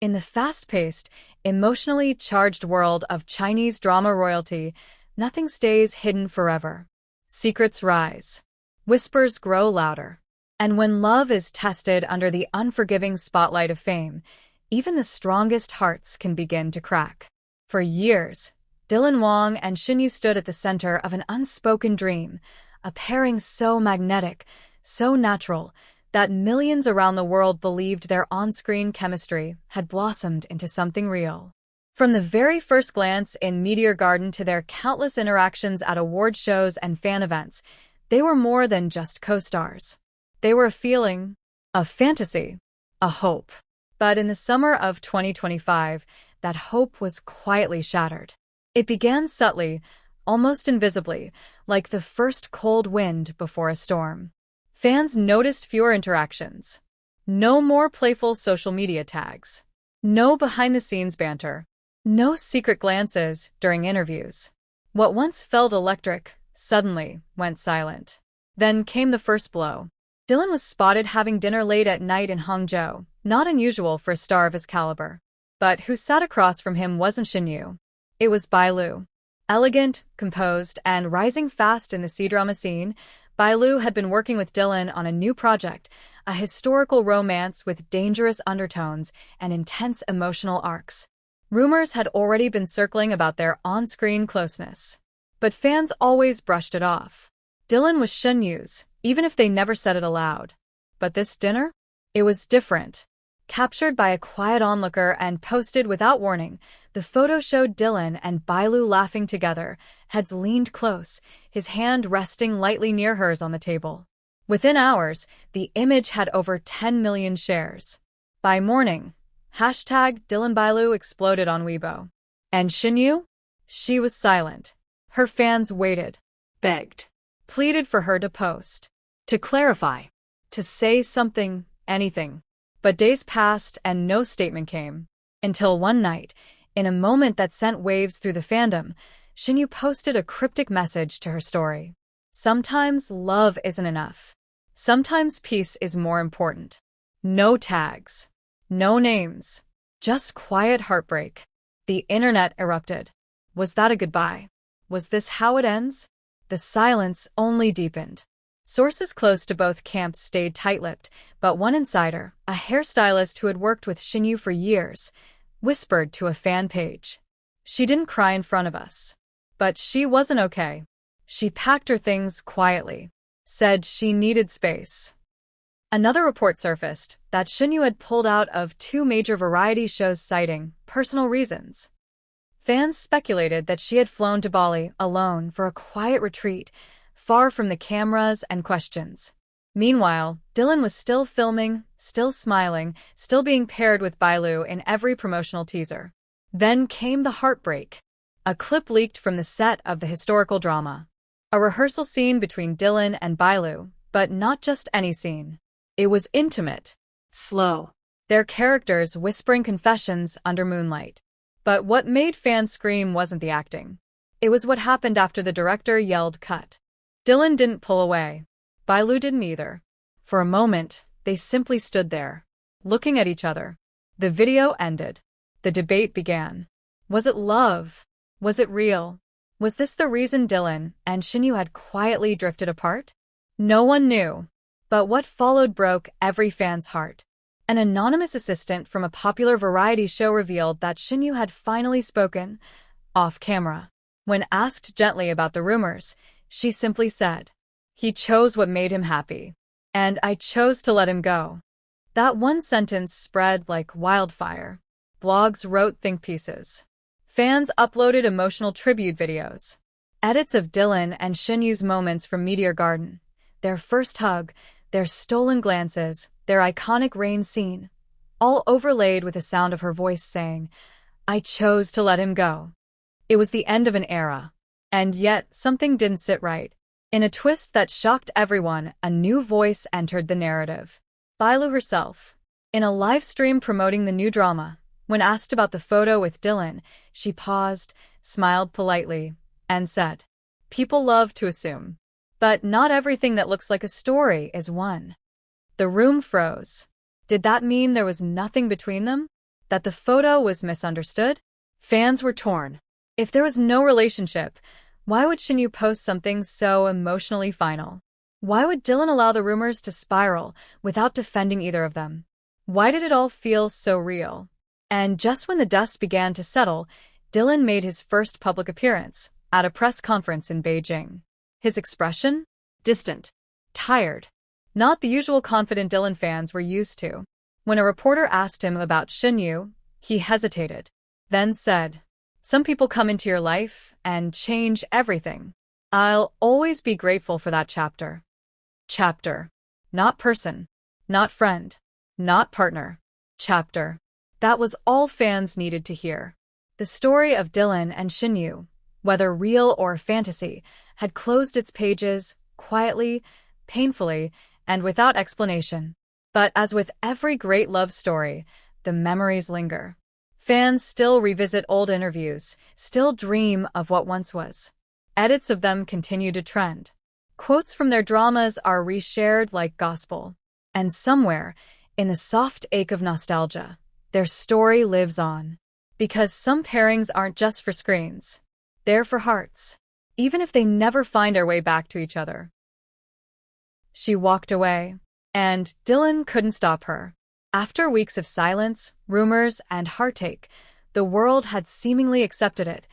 In the fast-paced, emotionally charged world of Chinese drama royalty, nothing stays hidden forever. Secrets rise. Whispers grow louder. And when love is tested under the unforgiving spotlight of fame, even the strongest hearts can begin to crack. For years, Wang and Shen Yue stood at the center of an unspoken dream, a pairing so magnetic, so natural, that millions around the world believed their on-screen chemistry had blossomed into something real. From the very first glance in Meteor Garden to their countless interactions at award shows and fan events, they were more than just co-stars. They were a feeling, a fantasy, a hope. But in the summer of 2025, that hope was quietly shattered. It began subtly, almost invisibly, like the first cold wind before a storm. Fans noticed fewer interactions. No more playful social media tags. No behind-the-scenes banter. No secret glances during interviews. What once felt electric suddenly went silent. Then came the first blow. Dylan was spotted having dinner late at night in Hangzhou, not unusual for a star of his caliber. But who sat across from him wasn't Shen Yue. It was Bailu. Elegant, composed, and rising fast in the Kdrama scene, Bailu had been working with Dylan on a new project, a historical romance with dangerous undertones and intense emotional arcs. Rumors had already been circling about their on-screen closeness. But fans always brushed it off. Dylan was Shen Yue's, even if they never said it aloud. But this dinner? It was different. Captured by a quiet onlooker and posted without warning, the photo showed Dylan and Bailu laughing together, heads leaned close, his hand resting lightly near hers on the table. Within hours, the image had over 10 million shares. By morning, #DylanBailu exploded on Weibo. And Shen Yue? She was silent. Her fans waited, begged, pleaded for her to post, to clarify, to say something, anything. But days passed and no statement came. Until one night, in a moment that sent waves through the fandom, Shen Yue posted a cryptic message to her story. Sometimes love isn't enough. Sometimes peace is more important. No tags. No names. Just quiet heartbreak. The internet erupted. Was that a goodbye? Was this how it ends? The silence only deepened. Sources close to both camps stayed tight-lipped, but one insider, a hairstylist who had worked with Shen Yue for years, whispered to a fan page. She didn't cry in front of us. But she wasn't okay. She packed her things quietly. Said she needed space. Another report surfaced that Shen Yue had pulled out of 2 major variety shows citing personal reasons. Fans speculated that she had flown to Bali alone for a quiet retreat, far from the cameras and questions. Meanwhile, Dylan was still filming, still smiling, still being paired with Bailu in every promotional teaser. Then came the heartbreak. A clip leaked from the set of the historical drama. A rehearsal scene between Dylan and Bailu, but not just any scene. It was intimate, slow. Their characters whispering confessions under moonlight. But what made fans scream wasn't the acting. It was what happened after the director yelled cut. Dylan didn't pull away. Bailu didn't either. For a moment, they simply stood there, looking at each other. The video ended. The debate began. Was it love? Was it real? Was this the reason Dylan and Shen Yue had quietly drifted apart? No one knew. But what followed broke every fan's heart. An anonymous assistant from a popular variety show revealed that Shen Yue had finally spoken, off camera. When asked gently about the rumors, she simply said, "He chose what made him happy. And I chose to let him go." That one sentence spread like wildfire. Blogs wrote think pieces. Fans uploaded emotional tribute videos. Edits of Dylan and Shen Yue's moments from Meteor Garden. Their first hug, their stolen glances, their iconic rain scene. All overlaid with the sound of her voice saying, "I chose to let him go." It was the end of an era. And yet, something didn't sit right. In a twist that shocked everyone, a new voice entered the narrative. Bailu herself. In a live stream promoting the new drama, when asked about the photo with Dylan, she paused, smiled politely, and said, "People love to assume. But not everything that looks like a story is one." The room froze. Did that mean there was nothing between them? That the photo was misunderstood? Fans were torn. If there was no relationship, why would Shen Yue post something so emotionally final? Why would Dylan allow the rumors to spiral without defending either of them? Why did it all feel so real? And just when the dust began to settle, Dylan made his first public appearance at a press conference in Beijing. His expression? Distant. Tired. Not the usual confident Dylan fans were used to. When a reporter asked him about Shen Yue, he hesitated, then said, "Some people come into your life and change everything. I'll always be grateful for that chapter." Chapter. Not person. Not friend. Not partner. Chapter. That was all fans needed to hear. The story of Dylan and Shen Yue, whether real or fantasy, had closed its pages, quietly, painfully, and without explanation. But as with every great love story, the memories linger. Fans still revisit old interviews, still dream of what once was. Edits of them continue to trend. Quotes from their dramas are reshared like gospel. And somewhere, in the soft ache of nostalgia, their story lives on. Because some pairings aren't just for screens. They're for hearts. Even if they never find their way back to each other. She walked away, and Dylan couldn't stop her. After weeks of silence, rumors, and heartache, the world had seemingly accepted it.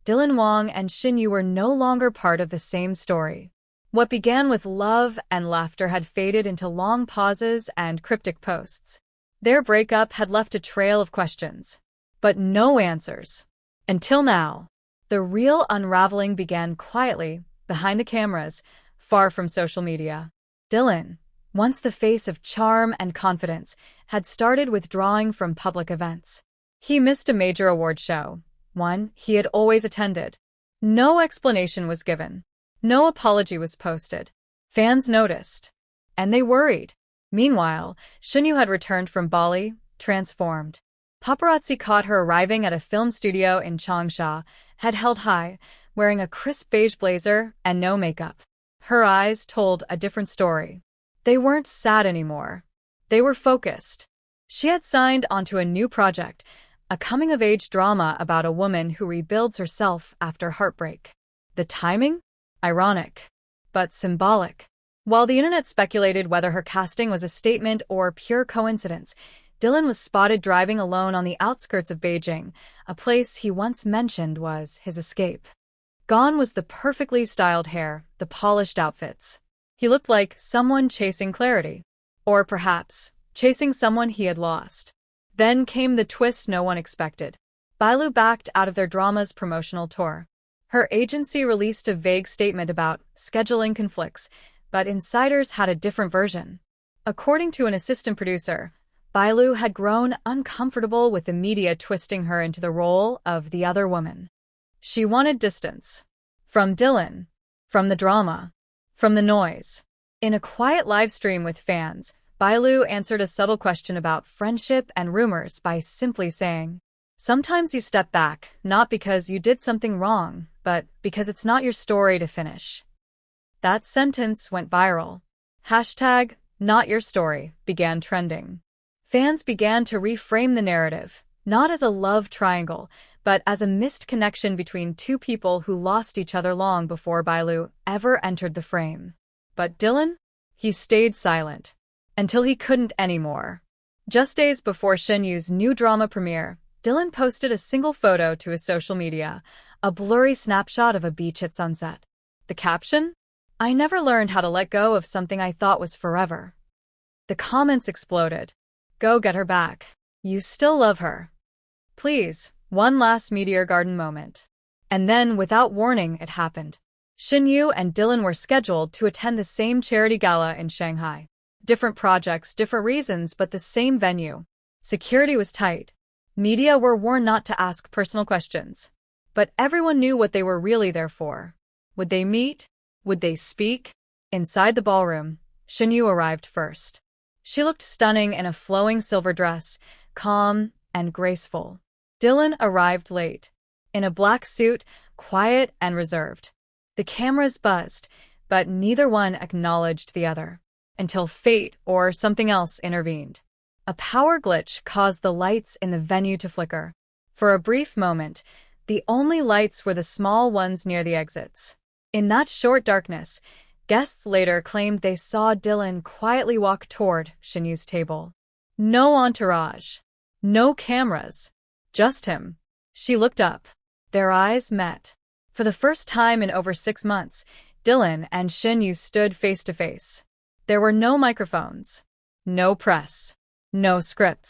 Dylan Wang and Shen Yue were no longer part of the same story. What began with love and laughter had faded into long pauses and cryptic posts. Their breakup had left a trail of questions, but no answers. Until now, the real unraveling began quietly, behind the cameras, far from social media. Dylan, once the face of charm and confidence, had started withdrawing from public events. He missed a major award show, one he had always attended. No explanation was given. No apology was posted. Fans noticed, and they worried. Meanwhile, Shen Yue had returned from Bali, transformed. Paparazzi caught her arriving at a film studio in Changsha, head held high, wearing a crisp beige blazer and no makeup. Her eyes told a different story. They weren't sad anymore. They were focused. She had signed onto a new project, a coming-of-age drama about a woman who rebuilds herself after heartbreak. The timing? Ironic, but symbolic. While the internet speculated whether her casting was a statement or pure coincidence, Dylan was spotted driving alone on the outskirts of Beijing, a place he once mentioned was his escape. Gone was the perfectly styled hair, the polished outfits. He looked like someone chasing clarity. Or perhaps, chasing someone he had lost. Then came the twist no one expected. Bailu backed out of their drama's promotional tour. Her agency released a vague statement about scheduling conflicts, but insiders had a different version. According to an assistant producer, Bailu had grown uncomfortable with the media twisting her into the role of the other woman. She wanted distance. From Dylan. From the drama. From the noise. In a quiet livestream with fans, Bailu answered a subtle question about friendship and rumors by simply saying, "Sometimes you step back, not because you did something wrong, but because it's not your story to finish." That sentence went viral. Hashtag, not your story, began trending. Fans began to reframe the narrative, not as a love triangle, but as a missed connection between two people who lost each other long before Bailu ever entered the frame. But Dylan? He stayed silent. Until he couldn't anymore. Just days before Shen Yue's new drama premiere, Dylan posted a single photo to his social media, a blurry snapshot of a beach at sunset. The caption? "I never learned how to let go of something I thought was forever." The comments exploded. "Go get her back. You still love her. Please, one last Meteor Garden moment." And then, without warning, it happened. Shen Yue and Dylan were scheduled to attend the same charity gala in Shanghai. Different projects, different reasons, but the same venue. Security was tight. Media were warned not to ask personal questions. But everyone knew what they were really there for. Would they meet? Would they speak? Inside the ballroom, Shen Yue arrived first. She looked stunning in a flowing silver dress, calm and graceful. Dylan arrived late, in a black suit, quiet and reserved. The cameras buzzed, but neither one acknowledged the other. Until fate or something else intervened. A power glitch caused the lights in the venue to flicker. For a brief moment, the only lights were the small ones near the exits. In that short darkness, guests later claimed they saw Dylan quietly walk toward Shen Yue's table. No entourage. No cameras. Just him. She looked up. Their eyes met. For the first time in over 6 months, Dylan and Shen Yue stood face to face. There were no microphones. No press. No scripts.